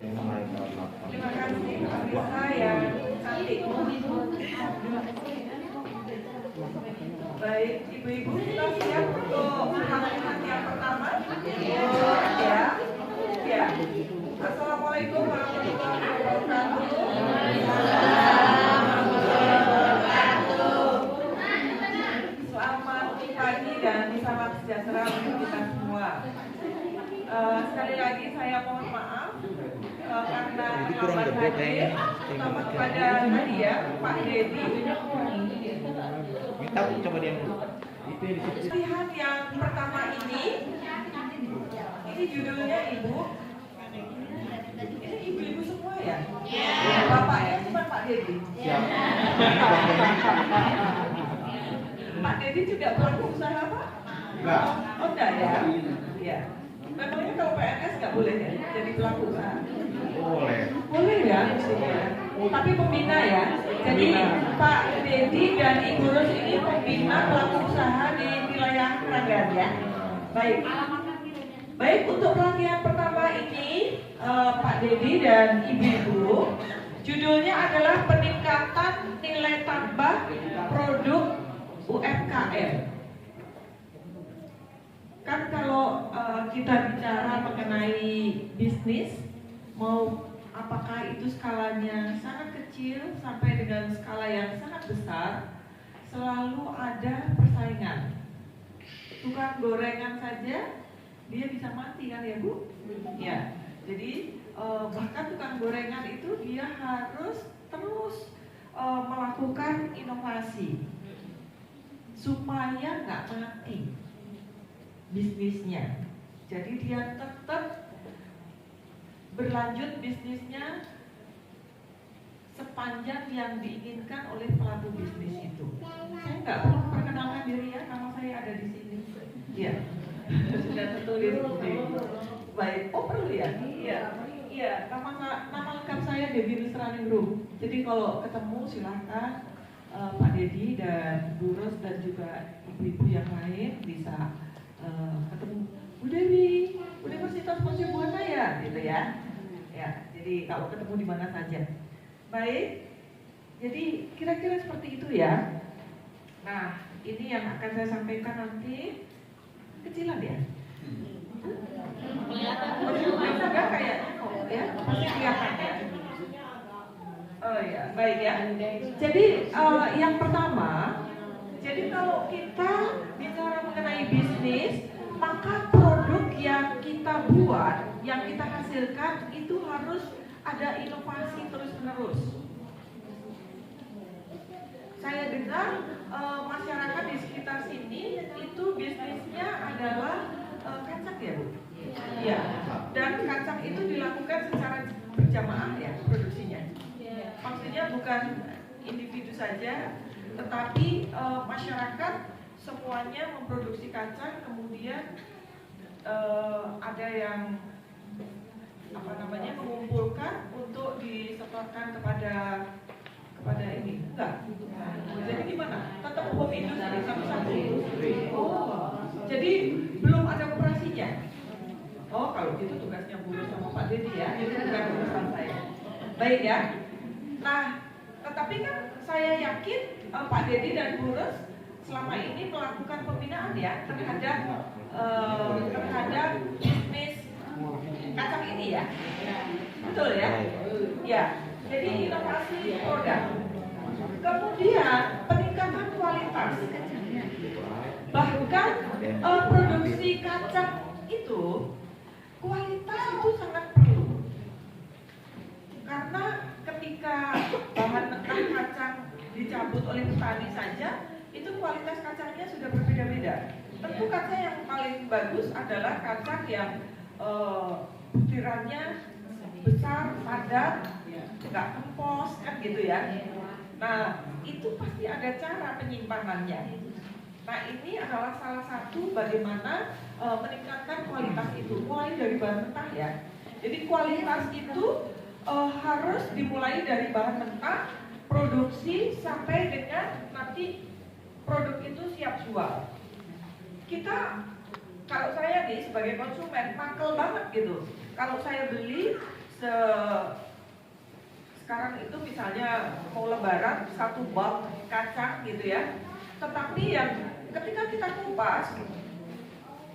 Terima kasih Alisa yang cantik. Baik, ibu-ibu kita siap untuk melakukan yang pertama? Ya. Ya. Assalamualaikum warahmatullahi wabarakatuh. Selamat pagi dan salam sejahtera untuk kita semua. Sekali lagi saya mohon maaf karena terlambat hadir, terutama kepada tadi ya Pak Dedi. Kita coba dia Lihat yang pertama ini judulnya Ibu. Ini ibu-ibu semua ya? Bapak ya, cuma Pak Dedi. Pak Dedi juga pelaku usaha Pak? Enggak. Oh enggak ya? Iya. Memangnya kalau PNS nggak boleh ya jadi pelaku usaha? Boleh. Boleh ya? Tapi pembina ya? Jadi Pak Dedi dan Ibu Rus ini pembina pelaku usaha di wilayah Keranggan ya? Baik. Baik, untuk pelatihan pertama ini Pak Dedi dan Ibu-Ibu, judulnya adalah peningkatan nilai tambah produk UMKM. Kan kalau kita bicara mengenai bisnis, mau apakah itu skalanya sangat kecil sampai dengan skala yang sangat besar, selalu ada persaingan. Tukang gorengan saja dia bisa mati kan ya Bu? Ya. Jadi bahkan tukang gorengan itu dia harus terus melakukan inovasi supaya nggak mati bisnisnya. Jadi dia tetap berlanjut bisnisnya sepanjang yang diinginkan oleh pelaku bisnis itu. Saya nggak perlu perkenalkan diri ya, nama saya ada di sini. Iya, sudah tertulis. Baik, oh perlu ya? Iya, iya. Nama lengkap saya Devi Nusraningrum. Jadi kalau ketemu silahkan Pak Dedi dan Bu Ros dan juga ibu-ibu yang lain bisa ketemu Bu Dewi, Universitas Mercu Buana ya, gitu ya. Ya, jadi kalau ketemu di mana saja. Baik, jadi kira-kira seperti itu ya. Nah, ini yang akan saya sampaikan nanti. Kecilan ya? Enggak kayaknya kok ya, pasti kelihatan ya. Oh ya, baik ya. Jadi yang pertama, jadi kalau kita bicara mengenai bisnis, maka produk yang kita buat, yang kita hasilkan itu harus ada inovasi terus-menerus. Saya dengar masyarakat di sekitar sini itu bisnisnya adalah kacang ya Bu? Iya. Dan kacang itu dilakukan secara berjamaah ya produksinya. Maksudnya bukan individu saja, tetapi masyarakat semuanya memproduksi kacang, kemudian ada yang mengumpulkan untuk disetorkan kepada ini enggak. Jadi gimana? Tetap home industri satu-satu. Oh, jadi belum ada operasinya. Oh, kalau gitu tugasnya Bu sama Pak Dedi ya, itu bukan urusan saya. Baik ya. Nah, tetapi kan saya yakin Pak Dedi dan Bu Ros selama ini melakukan pembinaan ya terhadap bisnis kacang ini ya. Betul ya? Ya. Jadi inovasi produk. Kemudian peningkatan kualitas. Bahkan produksi kacang itu kualitas itu sangat perlu. Karena ketika bahan mentah kacang dicabut oleh petani saja, itu kualitas kacangnya sudah berbeda-beda. Tentu kacang yang paling bagus adalah kacang yang butirannya besar, padat, nggak kempos kan gitu ya. Nah itu pasti ada cara penyimpanannya. Nah ini adalah salah satu bagaimana meningkatkan kualitas itu, mulai dari bahan mentah ya. Jadi kualitas itu harus dimulai dari bahan mentah, produksi sampai dengan nanti produk itu siap jual. Kalau saya nih sebagai konsumen makel banget gitu. Kalau saya beli sekarang itu misalnya mau lebaran 1 bak kacang gitu ya. Tetapi yang ketika kita kupas,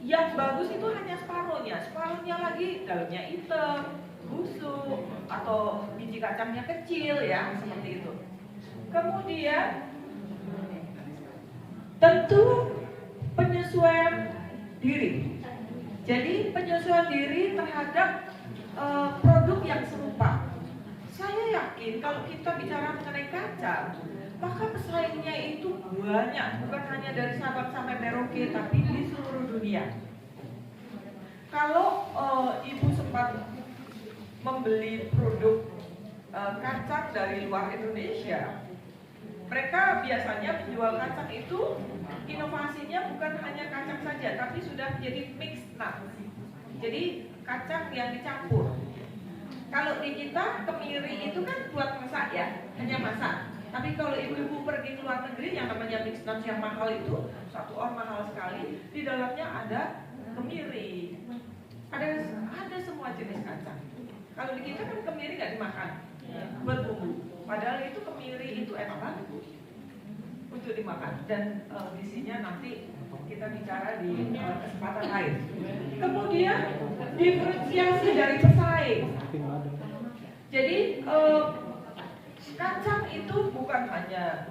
yang bagus itu hanya separuhnya lagi dalamnya hitam, busuk, atau biji kacangnya kecil ya, seperti itu. Kemudian tentu penyesuaian diri. Jadi penyesuaian diri terhadap produk yang serupa. Saya yakin kalau kita bicara mengenai kacang, maka pesaingnya itu banyak, bukan hanya dari Sabang sampai Merauke, tapi di seluruh dunia. Kalau ibu sempat membeli produk kacang dari luar Indonesia, mereka biasanya menjual kacang itu inovasinya bukan hanya kacang saja, tapi sudah menjadi mixed nut. Jadi kacang yang dicampur. Kalau di kita kemiri itu kan buat masak ya, hanya masak. Tapi kalau ibu-ibu pergi ke luar negeri yang namanya mixed nut yang mahal itu, satu on mahal sekali, di dalamnya ada kemiri. Ada semua jenis kacang. Kalau di kita kan kemiri nggak dimakan, buat bumbu. Padahal itu kemiri itu enak banget untuk dimakan. Dan isinya nanti kita bicara di kesempatan lain. Kemudian diferensiasi dari pesaing. Jadi kacang itu bukan hanya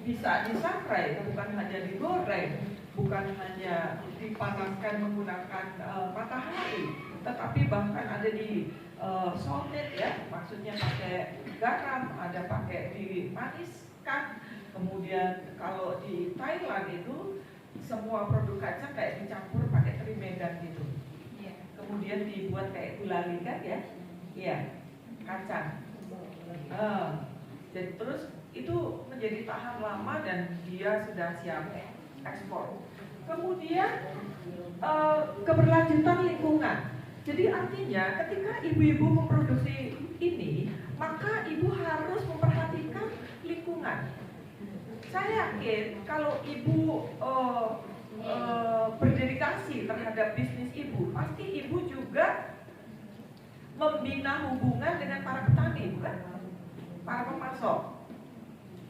bisa disangrai, bukan hanya digoreng, bukan hanya dipanaskan menggunakan matahari, tetapi bahkan ada di salted ya, maksudnya pakai garam, ada pakai dimaniskan. Kemudian kalau di Thailand itu semua produk kacang kayak dicampur pakai teri medan gitu. Kemudian dibuat kayak gulali kan ya? Iya, kacang. Dan terus itu menjadi tahan lama dan dia sudah siap ekspor. Kemudian keberlanjutan lingkungan. Jadi artinya ketika ibu-ibu memproduksi ini, maka ibu harus memperhatikan lingkungan. Saya yakin kalau ibu berdedikasi terhadap bisnis ibu, pasti ibu juga membina hubungan dengan para petani, bukan? Para pemasok.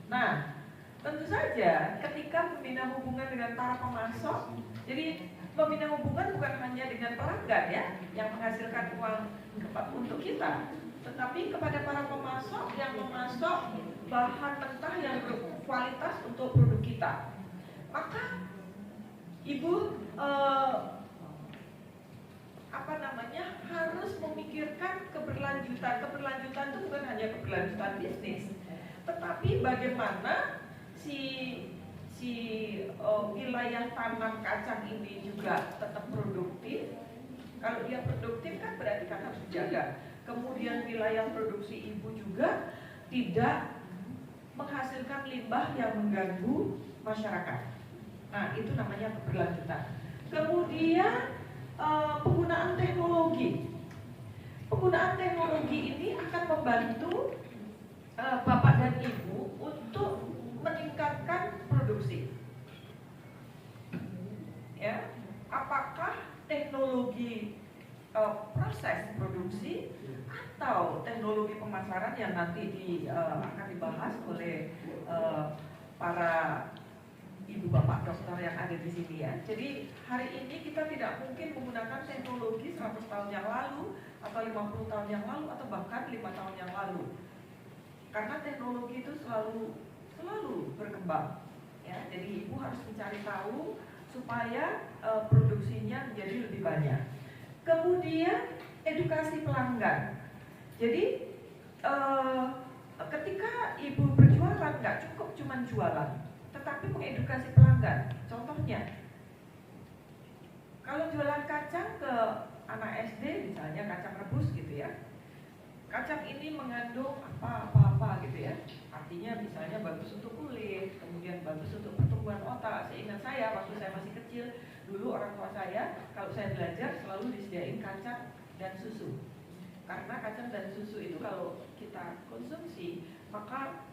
Nah, tentu saja ketika membina hubungan dengan para pemasok, jadi membina hubungan bukan hanya dengan pelanggan ya, yang menghasilkan uang untuk kita, tetapi kepada para pemasok yang memasok bahan mentah yang berkualitas untuk produk kita. Maka ibu harus memikirkan keberlanjutan. Keberlanjutan itu bukan hanya keberlanjutan bisnis, tetapi bagaimana wilayah tanam kacang ini juga tetap produktif. Kalau dia produktif kan berarti kan harus dijaga. Kemudian wilayah produksi ibu juga tidak menghasilkan limbah yang mengganggu masyarakat. Nah, itu namanya keberlanjutan. Kemudian penggunaan teknologi. Penggunaan teknologi ini akan membantu Bapak dan Ibu untuk meningkatkan produksi. Ya, apakah teknologi proses produksi atau teknologi pemasaran yang nanti akan dibahas oleh para ibu bapak dokter yang ada di sini ya. Jadi hari ini kita tidak mungkin menggunakan teknologi 100 tahun yang lalu atau 50 tahun yang lalu atau bahkan 5 tahun yang lalu. Karena teknologi itu selalu berkembang. Ya, jadi ibu harus mencari tahu supaya produksinya menjadi lebih banyak. Kemudian edukasi pelanggan. Jadi ketika ibu berjualan nggak cukup cuma jualan, tetapi mengedukasi pelanggan. Contohnya, kalau jualan kacang ke anak SD misalnya kacang rebus gitu ya, kacang ini mengandung apa gitu ya. Artinya misalnya bagus untuk kulit, kemudian bagus untuk pertumbuhan otak. Seingat saya waktu saya masih kecil, dulu orang tua saya kalau saya belajar selalu disediain kacang dan susu. Karena kacang dan susu itu kalau kita konsumsi, maka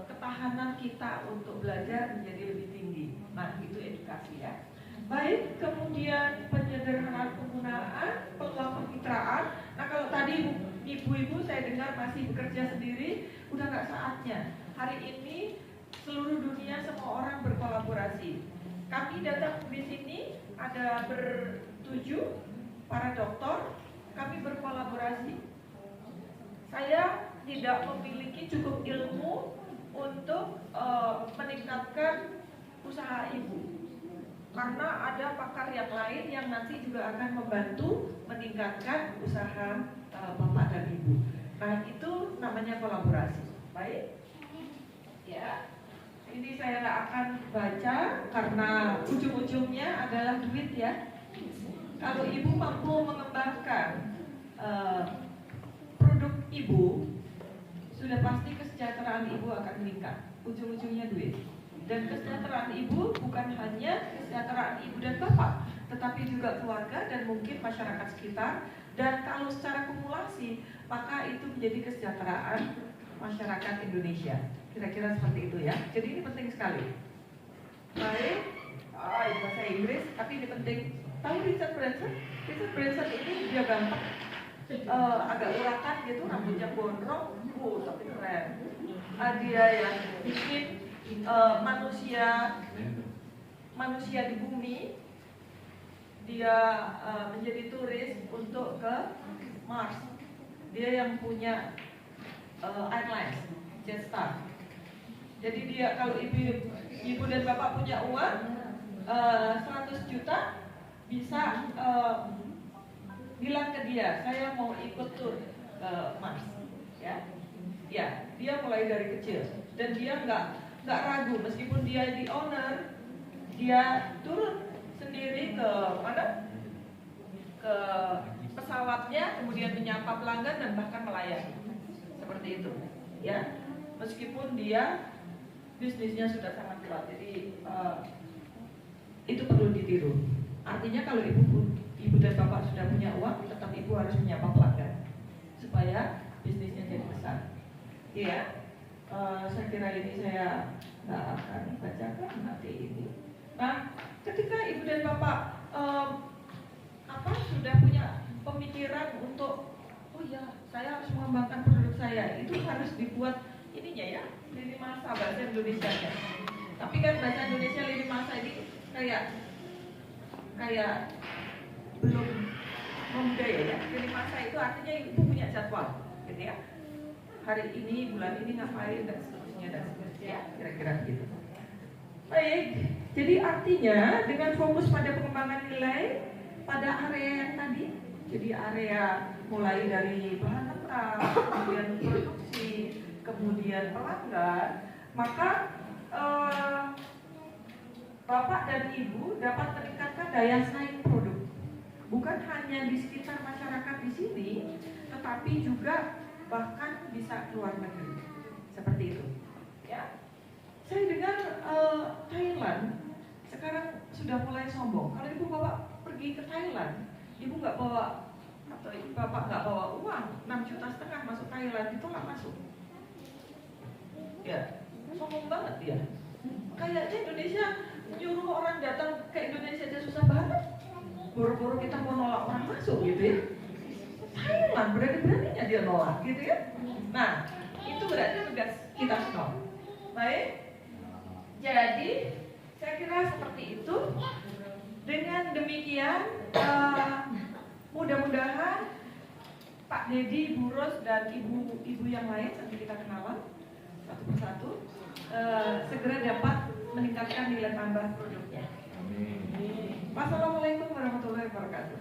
ketahanan kita untuk belajar menjadi lebih tinggi. Nah, itu edukasi ya. Baik, kemudian penyederhanaan penggunaan, peluang kemitraan. Nah, kalau tadi ibu-ibu saya dengar masih bekerja sendiri, udah nggak saatnya. Hari ini seluruh dunia semua orang berkolaborasi. Kami datang di sini ada bertujuh para dokter, kami berkolaborasi. Saya tidak memiliki cukup ilmu untuk meningkatkan usaha ibu, karena ada pakar yang lain yang nanti juga akan membantu meningkatkan usaha bapak dan ibu. Nah, itu namanya kolaborasi. Baik, ya. Ini saya nggak akan baca karena ujung-ujungnya adalah duit ya. Kalau ibu mampu mengembangkan produk ibu, sudah pasti kesejahteraan ibu akan meningkat. Ujung-ujungnya duit. Dan kesejahteraan ibu bukan hanya kesejahteraan ibu dan bapak, tetapi juga keluarga dan mungkin masyarakat sekitar. Dan kalau secara kumulasi, maka itu menjadi kesejahteraan masyarakat Indonesia. Kira-kira seperti itu ya. Jadi ini penting sekali. Baik, itu bahasa Inggris, tapi ini penting. Tahu Richard Branson? Richard Branson ini dia gampang, agak urakan gitu, rambutnya gondrong, tapi keren. Dia yang bikin manusia di bumi. Dia menjadi turis untuk ke Mars. Dia yang punya airlines, Jetstar. Jadi dia kalau ibu dan bapak punya uang 100 juta, bisa bilang ke dia, saya mau ikut tur ke Mars, ya. Ya, dia mulai dari kecil dan dia nggak ragu, meskipun dia di owner, dia turun sendiri ke mana? Ke pesawatnya, kemudian menyapa pelanggan dan bahkan melayani. Seperti itu, ya. Meskipun dia bisnisnya sudah sangat kuat, jadi itu perlu ditiru. Artinya kalau ibu dan bapak sudah punya uang, tetap ibu harus menyapa pelanggan supaya bisnisnya jadi besar. Iya, saya kira ini saya nggak akan bacakan nanti ini. Nah, ketika ibu dan bapak sudah punya pemikiran untuk, oh ya, saya harus mengembangkan produk saya, itu harus dibuat ininya ya, lini masa bahasa Indonesia-nya. Tapi kan bahasa Indonesia lini masa ini kayak belum membudaya ya. Lini masa itu artinya ibu punya jadwal, gitu ya. Hari ini, bulan ini ngapain dan seterusnya ya, kira-kira gitu. Baik, jadi artinya dengan fokus pada pengembangan nilai pada area yang tadi, jadi area mulai dari bahan mentah, kemudian produksi, kemudian pelanggan, maka bapak dan ibu dapat meningkatkan daya saing produk, bukan hanya di sekitar masyarakat di sini, tetapi juga bahkan bisa keluar negeri, seperti itu. Ya, saya dengar Thailand sekarang sudah mulai sombong. Kalau ibu bapak pergi ke Thailand, ibu nggak bawa atau bapak nggak bawa uang 6,5 juta masuk Thailand, ditolak masuk. Ya, sombong banget dia. Kayaknya Indonesia nyuruh orang datang ke Indonesia aja susah banget. Buru-buru kita mau nolak orang masuk gitu ya. Thailand berani-beraninya dia nolak gitu ya. Nah, itu berarti tugas kita semua. Baik. Jadi saya kira seperti itu. Dengan demikian mudah-mudahan Pak Dedi, Bu Ros, dan ibu-ibu yang lain nanti kita kenalan satu persatu segera dapat meningkatkan nilai tambah produknya. Wassalamualaikum warahmatullahi wabarakatuh.